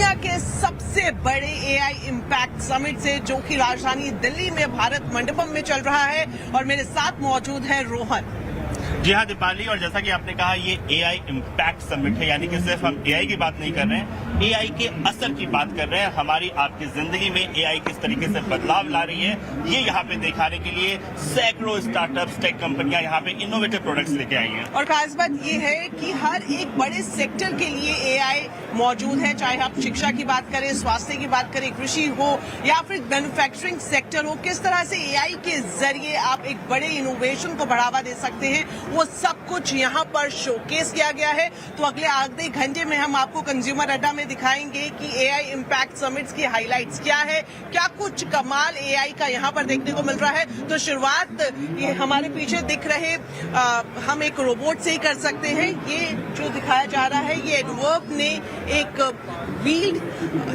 दुनिया के सबसे बड़े एआई इम्पैक्ट समिट से, जो कि राजधानी दिल्ली में भारत मंडपम में चल रहा है, और मेरे साथ मौजूद है रोहन। जी हाँ दीपाली, और जैसा कि आपने कहा ये एआई इम्पैक्ट समिट है, यानी कि सिर्फ हम एआई की बात नहीं कर रहे हैं, एआई के असर की बात कर रहे हैं। हमारी आपकी जिंदगी में एआई किस तरीके से बदलाव ला रही है, ये यहाँ पे दिखाने के लिए सैकड़ों स्टार्टअप्स, टेक कंपनियां यहाँ पे इनोवेटिव प्रोडक्ट्स लेके आई हैं। और खास बात ये है कि हर एक बड़े सेक्टर के लिए एआई मौजूद है, चाहे आप शिक्षा की बात करें, स्वास्थ्य की बात करें, कृषि हो या फिर मैन्युफैक्चरिंग सेक्टर हो। किस तरह से एआई के जरिए आप एक बड़े इनोवेशन को बढ़ावा दे सकते हैं, वो सब कुछ यहाँ पर शोकेस किया गया है। तो अगले आधे घंटे में हम आपको कंज्यूमर अड्डा में दिखाएंगे कि एआई इम्पैक्ट समिट्स की हाइलाइट्स क्या है, क्या कुछ कमाल एआई का यहाँ पर देखने को मिल रहा है। तो शुरुआत ये हमारे पीछे दिख रहे हम एक रोबोट से ही कर सकते हैं। ये जो दिखाया जा रहा है, ये एडवर्ब ने एक व्हील्ड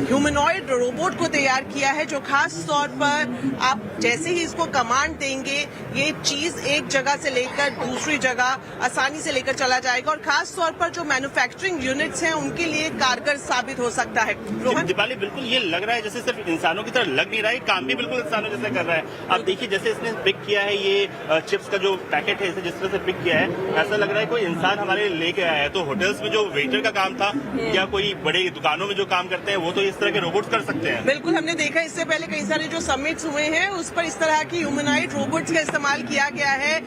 ह्यूमनॉइड रोबोट को तैयार किया है, जो खास तौर पर आप जैसे ही इसको कमांड देंगे, ये चीज एक जगह से लेकर दूसरी जगह आसानी से लेकर चला जाएगा, और खास तौर पर जो मैन्युफैक्चरिंग यूनिट्स हैं उनके लिए कारगर साबित हो सकता है। रोहन, दीपाली बिल्कुल ये लग रहा है जैसे सिर्फ इंसानों की तरह लग नहीं रहा है, काम भी बिल्कुल इंसानों जैसे कर रहा है। आप देखिए जैसे इसने पिक किया है ये चिप्स का जो पैकेट है, इसे जिस तरह से पिक किया है, ऐसा लग रहा है कोई इंसान हमारे लेके आया है। तो होटल्स में जो वेटर का काम था या कोई बड़े दुकानों में जो काम करते हैं, वो तो इस तरह के रोबोट्स कर सकते हैं। बिल्कुल, हमने देखा इससे पहले कई सारे जो समिट्स हुए हैं उस पर इस तरह की ह्यूमनॉइड रोबोट्स का इस्तेमाल किया गया है,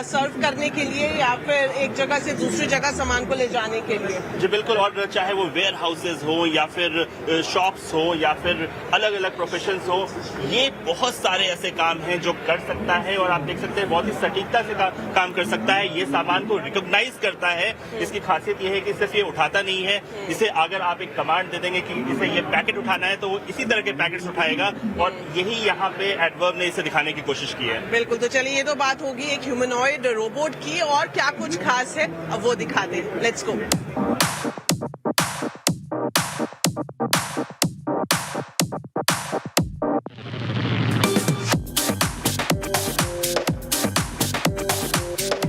सर्व करने के लिए या फिर एक जगह से दूसरी जगह सामान को ले जाने के लिए। जी बिल्कुल, और चाहे वो वेयर हाउसेज हो या फिर शॉप्स हो या फिर अलग अलग प्रोफेशंस हो, ये बहुत सारे ऐसे काम हैं जो कर सकता है, और आप देख सकते हैं बहुत ही सटीकता से काम कर सकता है। ये सामान को रिकॉग्नाइज करता है। इसकी खासियत ये है कि सिर्फ ये उठाता नहीं है, इसे अगर आप एक कमांड दे देंगे कि इसे ये पैकेट उठाना है, तो वो इसी तरह के पैकेट्स उठाएगा, और यही यहाँ पे एडवर्ब ने इसे दिखाने की कोशिश की है। बिल्कुल, तो चलिए ये तो बात होगी एक ह्यूमनॉइड रोबोट की, और क्या कुछ खास है अब वो दिखाते हैं। Let's go.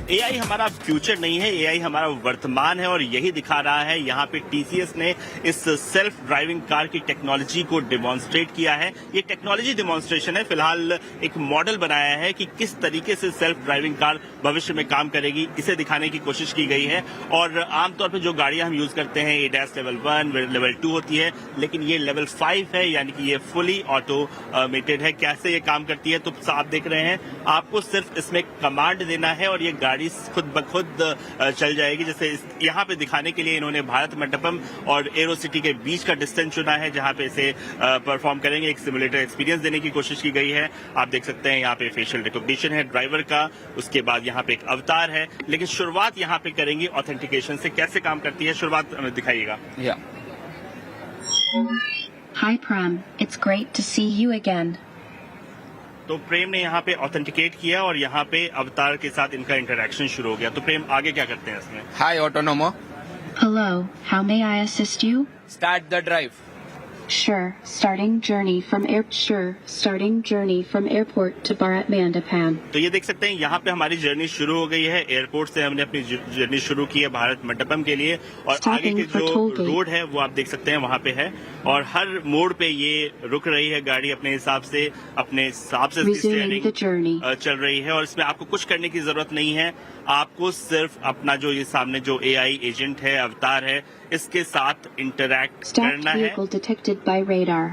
एआई हमारा फ्यूचर नहीं है, एआई हमारा वर्तमान है, और यही दिखा रहा है। यहाँ पे टीसीएस ने इस सेल्फ ड्राइविंग कार की टेक्नोलॉजी को डिमॉन्स्ट्रेट किया है। ये टेक्नोलॉजी डिमॉन्स्ट्रेशन है, फिलहाल एक मॉडल बनाया है कि किस तरीके से सेल्फ ड्राइविंग कार भविष्य में काम करेगी, इसे दिखाने की कोशिश की गई है। और आमतौर पर जो गाड़ियां हम यूज करते हैं, ADAS लेवल 1, लेवल 2 होती है, लेकिन ये लेवल 5 है, यानी कि ये फुली ऑटोमेटेड है। कैसे ये काम करती है तो आप देख रहे हैं, आपको सिर्फ इसमें कमांड देना है और ये गाड़ी खुद ब खुद चल जाएगी। जैसे यहाँ पे दिखाने के लिए इन्होंने भारत मंडपम और एरो सिटी के बीच का डिस्टेंस चुना है, जहाँ पे इसे परफॉर्म करेंगे। एक सिमुलेटर एक्सपीरियंस देने की कोशिश की गई है। आप देख सकते हैं यहाँ पे फेशियल रिकॉग्निशन है ड्राइवर का, उसके बाद यहाँ पे एक अवतार है, लेकिन शुरुआत यहाँ पे करेंगे ऑथेंटिकेशन से। कैसे काम करती है शुरुआत हमें दिखाइएगा। Hi Pram, it's great to see you again. तो प्रेम ने यहाँ पे ऑथेंटिकेट किया और यहाँ पे अवतार के साथ इनका इंटरेक्शन शुरू हो गया। तो प्रेम आगे क्या करते हैं इसमें? Hi Autonomo. Hello, how may I assist you? Start the drive. Sure, starting journey from airport to Bharat Mandapam. तो ये देख सकते हैं यहाँ पे हमारी जर्नी शुरू हो गई है। एयरपोर्ट से हमने अपनी जर्नी शुरू की है भारत मंडपम के लिए, और आगे के जो रोड है वो आप देख सकते हैं वहाँ पे है, और हर मोड़ पे ये रुक रही है गाड़ी अपने हिसाब से Resuming the journey. चल रही है। और इसमें आपको कुछ करने की जरूरत नहीं है, आपको सिर्फ अपना जो ये सामने जो एआई एजेंट है, अवतार है, इसके साथ इंटरैक्ट करना है। Vehicle detected by radar.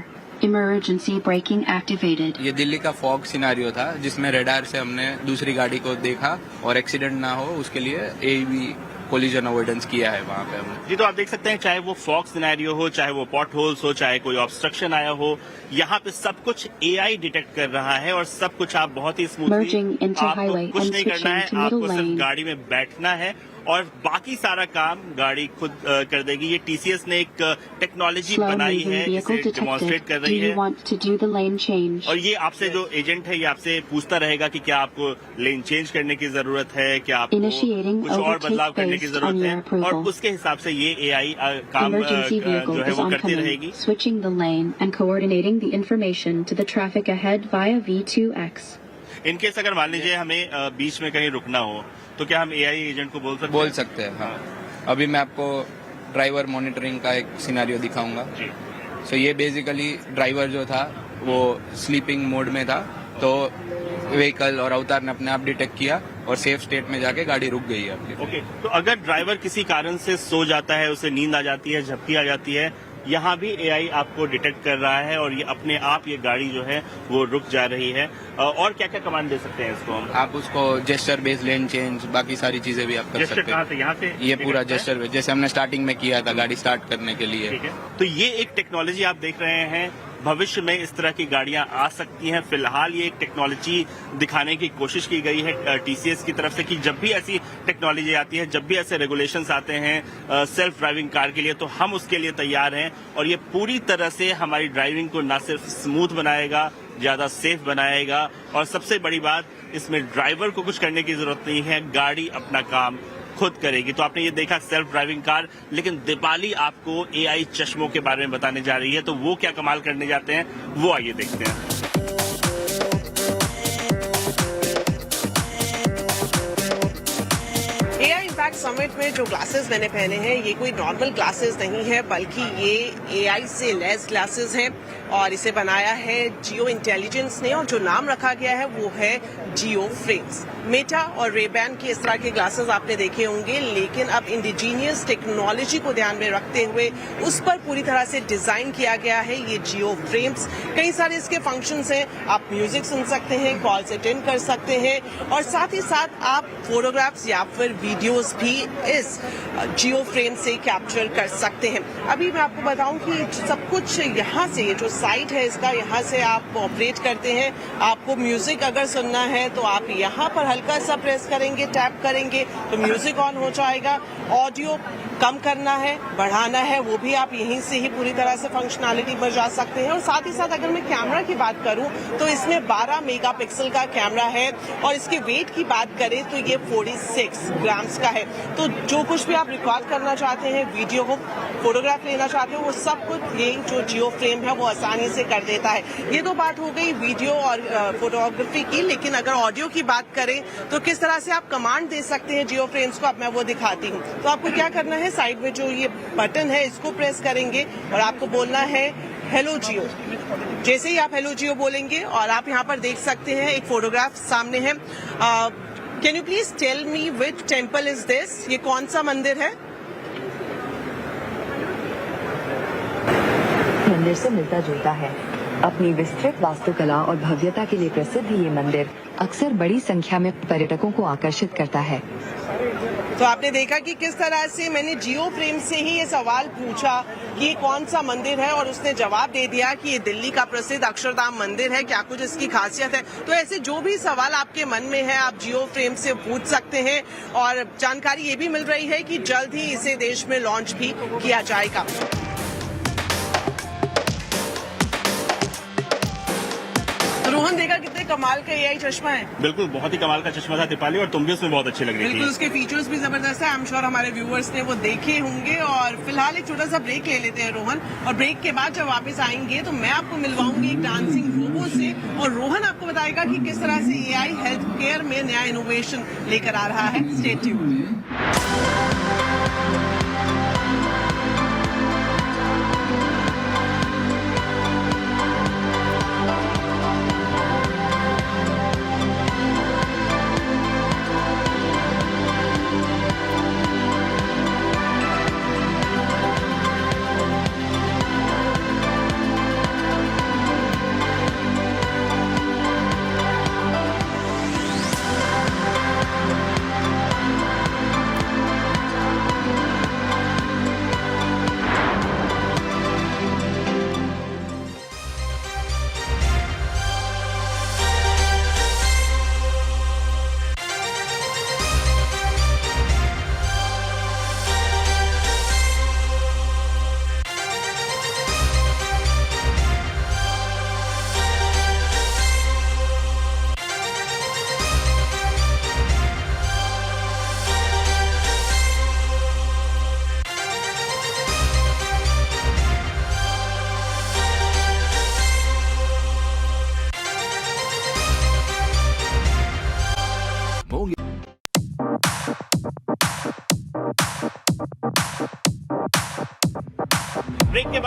Emergency braking activated. ये दिल्ली का फॉग सिनारियो था, जिसमें रेडार से हमने दूसरी गाड़ी को देखा और एक्सीडेंट ना हो उसके लिए AEB कोलिजन अवॉइडेंस किया है वहाँ पे हमने। जी, तो आप देख सकते हैं चाहे वो फॉग सिनेरियो हो, चाहे वो पॉट होल्स हो, चाहे कोई ऑब्स्ट्रक्शन आया हो, यहाँ पे सब कुछ एआई डिटेक्ट कर रहा है, और सब कुछ आप बहुत ही स्मूथली, आपको कुछ नहीं करना है, आपको सिर्फ गाड़ी में बैठना है और बाकी सारा काम गाड़ी खुद कर देगी। ये टीसीएस ने एक टेक्नोलॉजी बनाई है, इसे डिमॉन्स्ट्रेट कर रही है, और ये आपसे जो एजेंट है ये आपसे पूछता रहेगा कि क्या आपको लेन चेंज करने की जरूरत है, क्या आपको कुछ और बदलाव करने की जरूरत है, और उसके हिसाब से ये एआई काम जो है वो करती रहेगी। Switching the lane and coordinating the information to the traffic ahead via V2X. In case अगर मान लीजिए हमें बीच में कहीं रुकना हो, तो क्या हम एआई एजेंट को बोल सकते हैं? हाँ। अभी मैं आपको ड्राइवर मॉनिटरिंग का एक सिनेरियो दिखाऊंगा। जी। सो ये बेसिकली ड्राइवर जो था वो स्लीपिंग मोड में था, तो व्हीकल और अवतार ने अपने आप डिटेक्ट किया और सेफ स्टेट में जाके गाड़ी रुक गई है अपनी। ओके, तो अगर ड्राइवर किसी कारण से सो जाता है, उसे नींद आ जाती है, झपकी आ जाती है, यहाँ भी एआई आपको डिटेक्ट कर रहा है और ये अपने आप ये गाड़ी जो है वो रुक जा रही है। और क्या क्या कमांड दे सकते हैं इसको हम? आप उसको जेस्चर बेस्ड लेन चेंज, बाकी सारी चीजें भी आप कर जेस्चर सकते कहाँ हैं। से? यहाँ से ये पूरा जेस्चर बेस्ड, जैसे हमने स्टार्टिंग में किया था गाड़ी स्टार्ट करने के लिए। ठीक है, तो ये एक टेक्नोलॉजी आप देख रहे हैं। भविष्य में इस तरह की गाड़ियां आ सकती हैं। फिलहाल ये एक टेक्नोलॉजी दिखाने की कोशिश की गई है टीसीएस की तरफ से कि जब भी ऐसी टेक्नोलॉजी आती है, जब भी ऐसे रेगुलेशंस आते हैं सेल्फ ड्राइविंग कार के लिए, तो हम उसके लिए तैयार हैं और ये पूरी तरह से हमारी ड्राइविंग को न सिर्फ स्मूथ बनाएगा, ज्यादा सेफ बनाएगा और सबसे बड़ी बात, इसमें ड्राइवर को कुछ करने की जरूरत नहीं है, गाड़ी अपना काम खुद करेगी। तो आपने ये देखा सेल्फ ड्राइविंग कार, लेकिन दीपाली आपको एआई चश्मों के बारे में बताने जा रही है, तो वो क्या कमाल करने जाते हैं वो आइए देखते हैं। एआई इम्पैक्ट समिट में जो ग्लासेस मैंने पहने हैं ये कोई नॉर्मल ग्लासेस नहीं है, बल्कि ये एआई से लैस ग्लासेस हैं और इसे बनाया है जियो इंटेलिजेंस ने और जो नाम रखा गया है वो है जियो फ्रेम्स। मेटा और रेबैन के इस तरह के ग्लासेस आपने देखे होंगे, लेकिन अब इंडिजीनियस टेक्नोलॉजी को ध्यान में रखते हुए उस पर पूरी तरह से डिजाइन किया गया है ये जियो फ्रेम्स। कई सारे इसके फंक्शंस हैं, आप म्यूजिक सुन सकते हैं, कॉल्स अटेंड कर सकते हैं और साथ ही साथ आप फोटोग्राफ्स या फिर वीडियोस भी इस जियो फ्रेम से कैप्चर कर सकते हैं। अभी मैं आपको बताऊं कि सब कुछ यहाँ से, ये जो साइट है इसका, यहाँ से आप ऑपरेट करते हैं। आपको म्यूजिक अगर सुनना है तो आप यहाँ पर हल्का सा प्रेस करेंगे, टैप करेंगे तो म्यूजिक ऑन हो जाएगा। ऑडियो कम करना है, बढ़ाना है, वो भी आप यहीं से ही पूरी तरह से फंक्शनैलिटी पर जा सकते हैं। और साथ ही साथ अगर मैं कैमरा की बात करूं तो इसमें 12 मेगापिक्सल का कैमरा है और इसके वेट की बात करें तो ये 46 ग्राम्स का है। तो जो कुछ भी आप रिकॉर्ड करना चाहते हैं, वीडियो हो, फोटोग्राफ लेना चाहते हो, वो सब कुछ ये जो जियो फ्रेम है वो आसानी से कर देता है। ये तो बात हो गई वीडियो और फोटोग्राफी की, लेकिन अगर ऑडियो की बात करें तो किस तरह से आप कमांड दे सकते हैं जियो फ्रेम्स को, अब मैं वो दिखाती हूँ। तो आपको क्या करना है, साइड में जो ये बटन है इसको प्रेस करेंगे और आपको बोलना है हेलो जियो। जैसे ही आप हेलो जियो बोलेंगे और आप यहाँ पर देख सकते हैं एक फोटोग्राफ सामने है। Can you please tell me which temple is this, ये कौन सा मंदिर है? मंदिर से मिलता जुलता है। अपनी विस्तृत वास्तुकला और भव्यता के लिए प्रसिद्ध ये मंदिर अक्सर बड़ी संख्या में पर्यटकों को आकर्षित करता है। तो आपने देखा कि किस तरह से मैंने जियो फ्रेम से ही ये सवाल पूछा कि ये कौन सा मंदिर है और उसने जवाब दे दिया कि ये दिल्ली का प्रसिद्ध अक्षरधाम मंदिर है, क्या कुछ इसकी खासियत है। तो ऐसे जो भी सवाल आपके मन में है आप जियो फ्रेम से पूछ सकते हैं और जानकारी ये भी मिल रही है कि जल्द ही इसे देश में लॉन्च भी किया जाएगा। रोहन, देखा कितने कमाल का एआई चश्मा है। बिल्कुल, बहुत ही कमाल का चश्मा था दीपाली और तुम भी उसमें बहुत अच्छी लग रही थी। बिल्कुल, उसके फीचर्स भी जबरदस्त है। आई एम श्योर हमारे व्यूअर्स ने वो देखे होंगे। और फिलहाल एक छोटा सा ब्रेक ले लेते हैं रोहन, और ब्रेक के बाद जब वापस आएंगे तो मैं आपको मिलवाऊंगी एक डांसिंग रोबो से और रोहन आपको बताएगा कि किस तरह से एआई हेल्थ केयर में नया इनोवेशन लेकर आ रहा है। Stay tuned.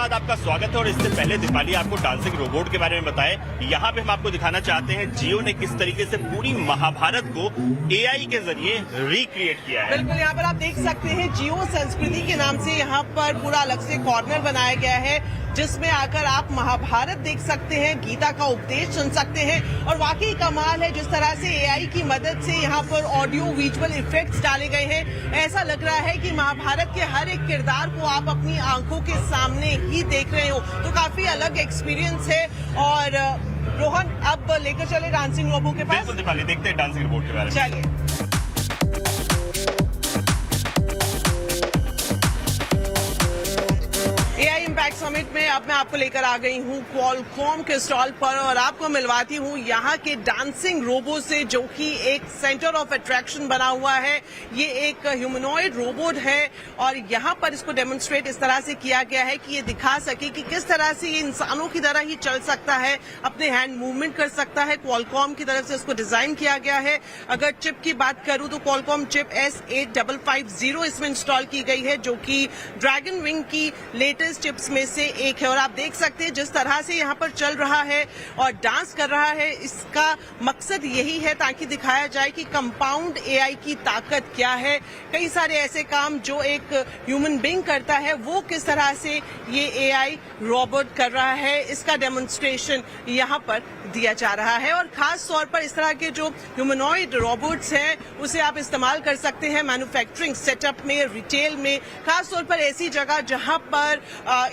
बाद आपका स्वागत है और इससे पहले दीपाली आपको डांसिंग रोबोट के बारे में बताए। यहाँ पे हम आपको दिखाना चाहते हैं जियो ने किस तरीके से पूरी महाभारत को एआई के जरिए रिक्रिएट किया है। बिल्कुल, यहाँ पर आप देख सकते हैं जियो संस्कृति के नाम से यहाँ पर पूरा अलग से कॉर्नर बनाया गया है, जिसमें आकर आप महाभारत देख सकते हैं, गीता का उपदेश सुन सकते हैं। और वाकई कमाल है जिस तरह से एआई की मदद से यहाँ पर ऑडियो विजुअल इफेक्ट्स डाले गए हैं। ऐसा लग रहा है कि महाभारत के हर एक किरदार को आप अपनी आंखों के सामने ही देख रहे हो, तो काफी अलग एक्सपीरियंस है। और रोहन, अब लेकर चले डांसिंग रोबो के पास। बिल्कुल दीपाली, देखते हैं डांसिंग रोबोट के बारे में। चलिए। एआई इम्पैक्ट समिट में अब मैं आपको लेकर आ गई हूँ क्वालकॉम के स्टॉल पर और आपको मिलवाती हूँ यहाँ के डांसिंग रोबो से, जो कि एक सेंटर ऑफ अट्रैक्शन बना हुआ है। ये एक ह्यूमनॉइड रोबोट है और यहाँ पर इसको डेमोन्स्ट्रेट इस तरह से किया गया है कि ये दिखा सके कि किस तरह से ये इंसानों की तरह ही चल सकता है, अपने हैंड मूवमेंट कर सकता है। क्वालकॉम की तरफ से इसको डिजाइन किया गया है। अगर चिप की बात करूँ तो क्वालकॉम चिप S8550 इसमें इंस्टॉल की गई है, जो कि ड्रैगन विंग की लेटेस्ट चिप्स में से एक है। और आप देख सकते हैं जिस तरह से यहाँ पर चल रहा है और डांस कर रहा है, इसका मकसद यही है ताकि दिखाया जाए कि कंपाउंड एआई की ताकत क्या है। कई सारे ऐसे काम जो एक ह्यूमन बीइंग करता है, वो किस तरह से ये एआई रोबोट कर रहा है, इसका डेमोन्स्ट्रेशन यहाँ पर दिया जा रहा है। और खास तौर पर इस तरह के जो ह्यूमनॉइड रोबोट्स हैं, उसे आप इस्तेमाल कर सकते हैं मैन्युफैक्चरिंग सेटअप में, रिटेल में, खास तौर पर ऐसी जगह जहां पर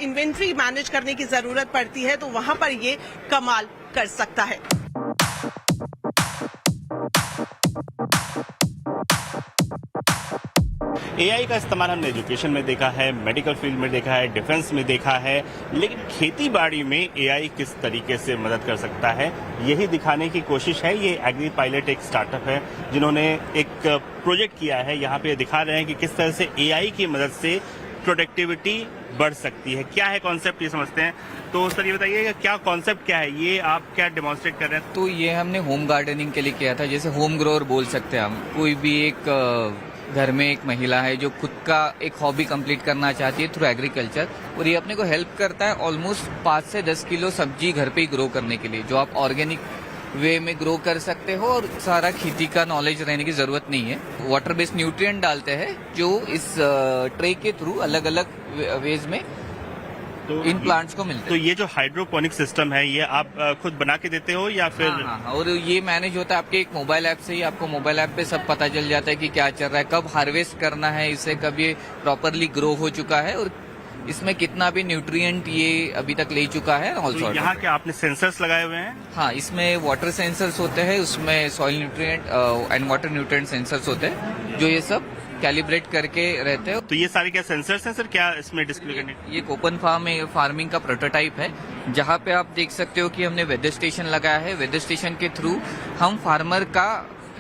इन्वेंट्री मैनेज करने की जरूरत पड़ती है, तो वहां पर ये कमाल कर सकता है। एआई का इस्तेमाल हमने एजुकेशन में देखा है, मेडिकल फील्ड में देखा है, डिफेंस में देखा है, लेकिन खेती बाड़ी में एआई किस तरीके से मदद कर सकता है, यही दिखाने की कोशिश है। ये एग्री पायलट एक स्टार्टअप है जिन्होंने एक प्रोजेक्ट किया है। यहाँ पे दिखा रहे हैं कि किस तरह से एआई की मदद से प्रोडक्टिविटी बढ़ सकती है। क्या है कॉन्सेप्ट, ये समझते हैं। तो सर ये बताइए क्या कॉन्सेप्ट क्या है, ये आप क्या डेमोन्स्ट्रेट कर रहे हैं? तो ये हमने होम गार्डनिंग के लिए किया था, जैसे होम ग्रोअर बोल सकते हैं हम। कोई भी एक घर में एक महिला है जो खुद का एक हॉबी कंप्लीट करना चाहती है थ्रू एग्रीकल्चर, और ये अपने को हेल्प करता है ऑलमोस्ट 5 से 10 किलो सब्जी घर पे ही ग्रो करने के लिए, जो आप ऑर्गेनिक वे में ग्रो कर सकते हो और सारा खेती का नॉलेज रहने की जरूरत नहीं है। वाटर बेस्ड न्यूट्रिएंट डालते हैं जो इस ट्रे के थ्रू अलग अलग वेज में तो इन प्लांट्स को मिलते हैं। तो ये जो हाइड्रोपोनिक सिस्टम है, ये आप खुद बना के देते हो या फिर? हाँ, और ये मैनेज होता है आपके एक मोबाइल ऐप से ही। आपको मोबाइल ऐप पे सब पता चल जाता है कि क्या चल रहा है, कब हार्वेस्ट करना है इसे, कब ये प्रॉपरली ग्रो हो चुका है और इसमें कितना भी न्यूट्रिएंट ये अभी तक ले चुका है। तो यहाँ क्या आपने सेंसर्स लगाए हुए हैं? हाँ, इसमें वाटर सेंसर्स होते हैं, उसमें soil nutrient and water nutrient sensors होते हैं, जो ये सब कैलिब्रेट करके रहते हैं। तो ये सारे क्या सेंसर्स हैं सर, क्या इसमें डिस्प्ले करने? ये ओपन फार्मिंग का प्रोटोटाइप है, जहाँ पे आप देख सकते हो कि हमने वेदर स्टेशन लगाया है। वेदर स्टेशन के थ्रू हम फार्मर का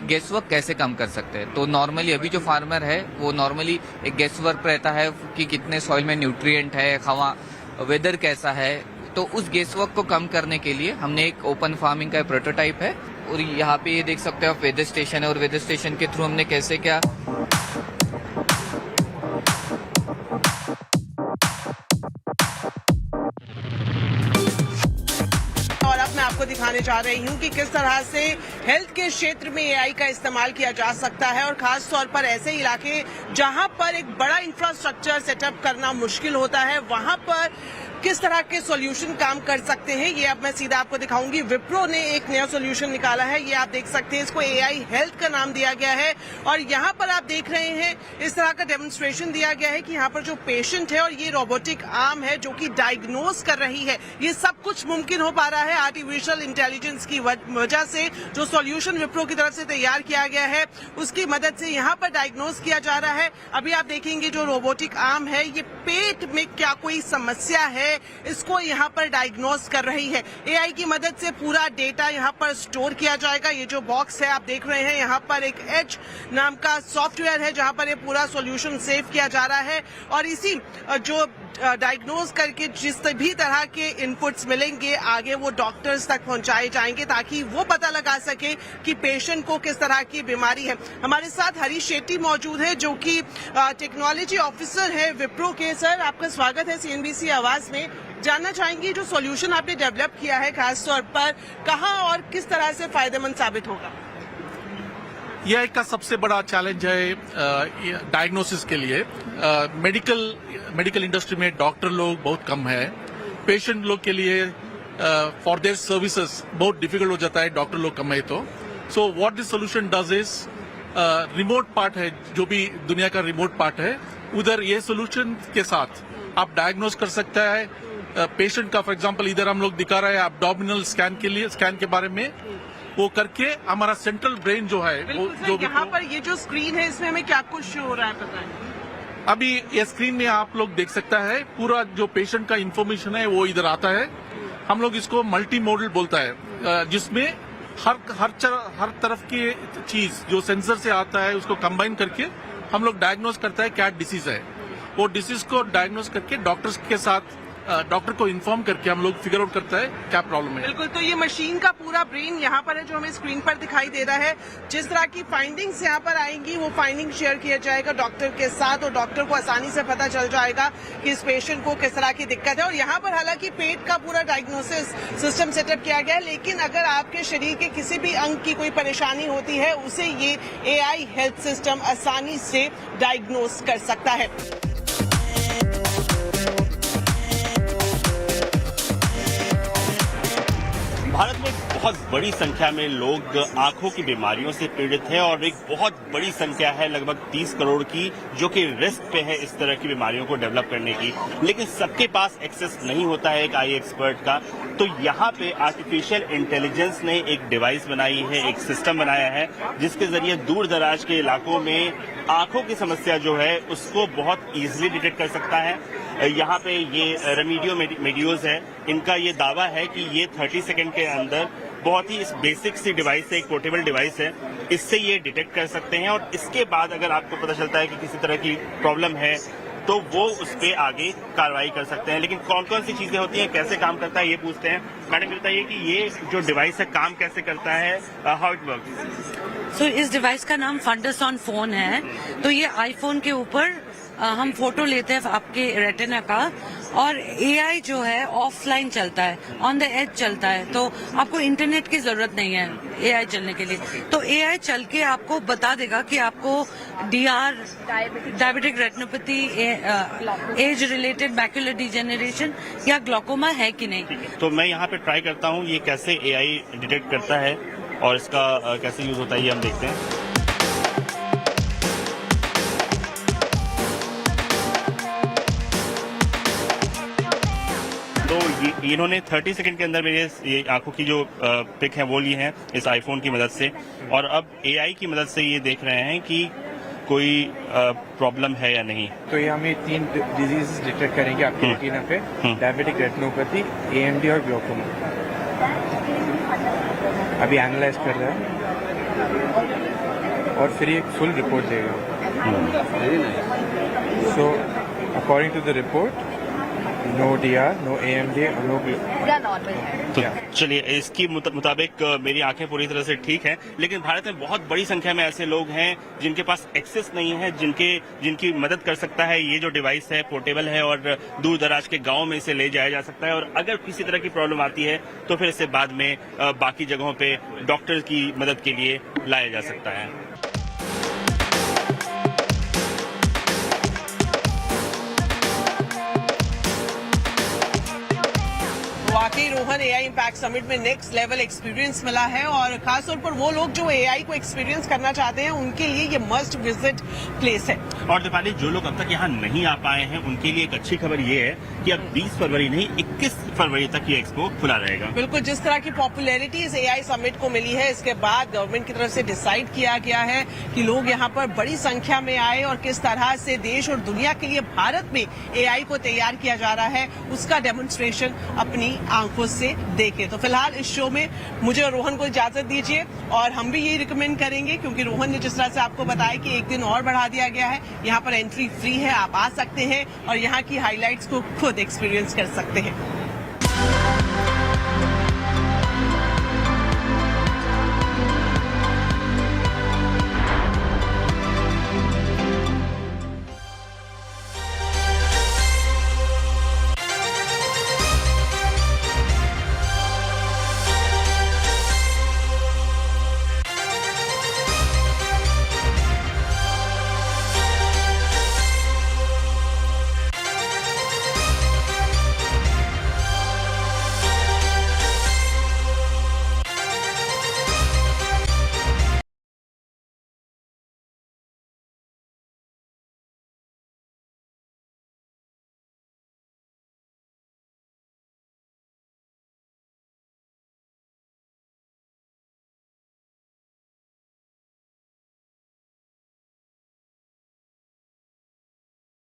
गेस वर्क कैसे कम कर सकते हैं। तो नॉर्मली अभी जो फार्मर है वो नॉर्मली एक गेस वर्क रहता है कि कितने सॉइल में न्यूट्रिएंट है, हवा वेदर कैसा है। तो उस गेस वर्क को कम करने के लिए हमने एक ओपन फार्मिंग का प्रोटोटाइप है। और यहाँ पे ये देख सकते हो आप वेदर स्टेशन है, और वेदर स्टेशन के थ्रू हमने कैसे क्या आपको दिखाने जा रही हूँ कि किस तरह से हेल्थ के क्षेत्र में एआई का इस्तेमाल किया जा सकता है, और खास तौर पर ऐसे इलाके जहां पर एक बड़ा इंफ्रास्ट्रक्चर सेटअप करना मुश्किल होता है, वहां पर किस तरह के सॉल्यूशन काम कर सकते हैं, ये अब मैं सीधा आपको दिखाऊंगी। विप्रो ने एक नया सॉल्यूशन निकाला है, ये आप देख सकते हैं। इसको एआई हेल्थ का नाम दिया गया है और यहाँ पर आप देख रहे हैं इस तरह का डेमोन्स्ट्रेशन दिया गया है कि यहाँ पर जो पेशेंट है और ये रोबोटिक आर्म है जो कि डायग्नोज कर रही है, ये सब कुछ मुमकिन हो पा रहा है आर्टिफिशियल इंटेलिजेंस की वजह से। जो सॉल्यूशन विप्रो की तरफ से तैयार किया गया है उसकी मदद से यहाँ पर डायग्नोज किया जा रहा है। अभी आप देखेंगे जो रोबोटिक आर्म है ये पेट में क्या कोई समस्या है इसको यहाँ पर डायग्नोज कर रही है। एआई की मदद से पूरा डेटा यहाँ पर स्टोर किया जाएगा। ये जो बॉक्स है आप देख रहे हैं, यहाँ पर एक एज नाम का सॉफ्टवेयर है जहाँ पर ये पूरा सॉल्यूशन सेव किया जा रहा है, और इसी जो डायग्नोज करके जिस भी तरह के इनपुट्स मिलेंगे आगे वो डॉक्टर्स तक पहुंचाए जाएंगे ताकि वो पता लगा सके कि पेशेंट को किस तरह की बीमारी है। हमारे साथ हरीश शेट्टी मौजूद है जो कि टेक्नोलॉजी ऑफिसर है विप्रो के। सर, आपका स्वागत है CNBC आवाज में। जानना चाहेंगे जो सॉल्यूशन आपने डेवलप किया है खास तौर पर कहां और किस तरह से फायदेमंद साबित होगा? यह एक का सबसे बड़ा चैलेंज है डायग्नोसिस के लिए। मेडिकल इंडस्ट्री में डॉक्टर लोग बहुत कम है। पेशेंट लोग के लिए फॉर देयर सर्विसेज बहुत डिफिकल्ट हो जाता है, डॉक्टर लोग कम है तो। So what this solution does is remote part है, जो भी दुनिया का रिमोट पार्ट है, उधर ये सोल्यूशन के साथ आप डायग्नोस कर सकता है पेशेंट का। फॉर एग्जांपल इधर हम लोग दिखा रहे हैं एब्डोमिनल स्कैन के बारे में, वो करके हमारा सेंट्रल ब्रेन जो है वो जो यहाँ पर ये जो स्क्रीन है इसमें हमें क्या कुछ शो हो रहा है पता है? अभी ये स्क्रीन में आप लोग देख सकता है पूरा जो पेशेंट का इंफॉर्मेशन है वो इधर आता है। हम लोग इसको मल्टी मॉडल बोलता है, जिसमें हर तरफ की चीज जो सेंसर से आता है उसको कंबाइन करके हम लोग डायग्नोस करता है क्या डिसीज है। वो डिसीज को डायग्नोस करके डॉक्टर्स के साथ डॉक्टर को इन्फॉर्म करके हम लोग फिगर आउट करता है क्या प्रॉब्लम है। बिल्कुल, तो ये मशीन का पूरा ब्रेन यहाँ पर है जो हमें स्क्रीन पर दिखाई दे रहा है। जिस तरह की फाइंडिंग्स यहाँ पर आएंगी वो फाइंडिंग शेयर किया जाएगा डॉक्टर के साथ और डॉक्टर को आसानी से पता चल जाएगा कि इस पेशेंट को किस तरह की दिक्कत है। और यहाँ पर हालांकि पेट का पूरा डायग्नोसिस सिस्टम सेटअप किया गया है, लेकिन अगर आपके शरीर के किसी भी अंग की कोई परेशानी होती है उसे ये AI हेल्थ सिस्टम आसानी से डायग्नोस कर सकता है। भारत में बहुत बड़ी संख्या में लोग आंखों की बीमारियों से पीड़ित हैं और एक बहुत बड़ी संख्या है लगभग 30 करोड़ की जो कि रिस्क पे है इस तरह की बीमारियों को डेवलप करने की, लेकिन सबके पास एक्सेस नहीं होता है एक आई एक्सपर्ट का। तो यहाँ पे आर्टिफिशियल इंटेलिजेंस ने एक डिवाइस बनाई है, एक सिस्टम बनाया है जिसके जरिए दूर दराज के इलाकों में आंखों की समस्या जो है उसको बहुत इजीली डिटेक्ट कर सकता है। यहाँ पे ये रेमेडियो मेडियोज है, इनका ये दावा है कि ये 30 सेकंड के अंदर बहुत ही इस बेसिक सी डिवाइस है, एक पोर्टेबल डिवाइस है, इससे ये डिटेक्ट कर सकते हैं और इसके बाद अगर आपको पता चलता है कि किसी तरह की प्रॉब्लम है तो वो उस पर आगे कार्रवाई कर सकते हैं। लेकिन कौन कौन सी चीजें होती हैं, कैसे काम करता है, ये पूछते हैं। मैडम बताइए कि ये जो डिवाइस है काम कैसे करता है, हाउ इट वर्क्स? सो इस डिवाइस का नाम फंडस-ऑन फोन है। तो ये आईफोन के ऊपर हम फोटो लेते हैं आपके रेटिना का और AI जो है ऑफलाइन चलता है, ऑन द एज चलता है, तो आपको इंटरनेट की जरूरत नहीं है AI चलने के लिए। तो AI चल के आपको बता देगा कि आपको DR, diabetic retinopathy, age related macular degeneration या ग्लूकोमा है कि नहीं। तो मैं यहाँ पे ट्राई करता हूँ ये कैसे AI डिटेक्ट करता है और इसका कैसे यूज होता है ये हम देखते हैं। तो इन्होंने 30 सेकंड के अंदर मेरे ये आंखों की जो पिक है वो ली है इस आईफोन की मदद से और अब AI की मदद से ये देख रहे हैं कि कोई प्रॉब्लम है या नहीं। तो ये हमें 3 डिजीज डिटेक्ट करेंगे आपके रेटिना पे, डायबिटिक रेटिनोपैथी, AMD और ग्लूकोमा। अभी एनालाइज कर रहा है और फिर एक फुल रिपोर्ट देगा। So according to the report no DR, no AMD और नो पूरा नॉर्मल है। तो चलिए इसकी मुताबिक मेरी आंखें पूरी तरह से ठीक हैं, लेकिन भारत में बहुत बड़ी संख्या में ऐसे लोग हैं जिनके पास एक्सेस नहीं है, जिनकी मदद कर सकता है ये जो डिवाइस है, पोर्टेबल है और दूर दराज के गांव में इसे ले जाया जा सकता है और अगर किसी तरह की प्रॉब्लम आती है तो फिर इसे बाद में बाकी जगहों पे डॉक्टर की मदद के लिए लाया जा सकता है। वाकई रोहन AI इम्पैक्ट समिट में नेक्स्ट लेवल एक्सपीरियंस मिला है और खासतौर पर वो लोग जो AI को एक्सपीरियंस करना चाहते हैं उनके लिए ये मस्ट विजिट प्लेस है। और दीपाली, जो लोग अब तक यहाँ नहीं आ पाए हैं उनके लिए एक अच्छी खबर ये है कि अब 20 फरवरी नहीं 21 फरवरी तक ये एक्सपो खुला रहेगा। बिल्कुल, जिस तरह की पॉपुलैरिटी इस AI समिट को मिली है इसके बाद गवर्नमेंट की तरफ से डिसाइड किया गया है कि लोग यहाँ पर बड़ी संख्या में आए और किस तरह से देश और दुनिया के लिए भारत में AI को तैयार किया जा रहा है उसका डेमोन्स्ट्रेशन अपनी आंखों से देखें। तो फिलहाल इस शो में मुझे और रोहन को इजाजत दीजिए और हम भी यही रिकमेंड करेंगे क्योंकि रोहन ने जिस तरह से आपको बताया कि एक दिन और बढ़ा दिया गया है, यहाँ पर एंट्री फ्री है, आप आ सकते हैं और यहाँ की हाइलाइट्स को खुद एक्सपीरियंस कर सकते हैं।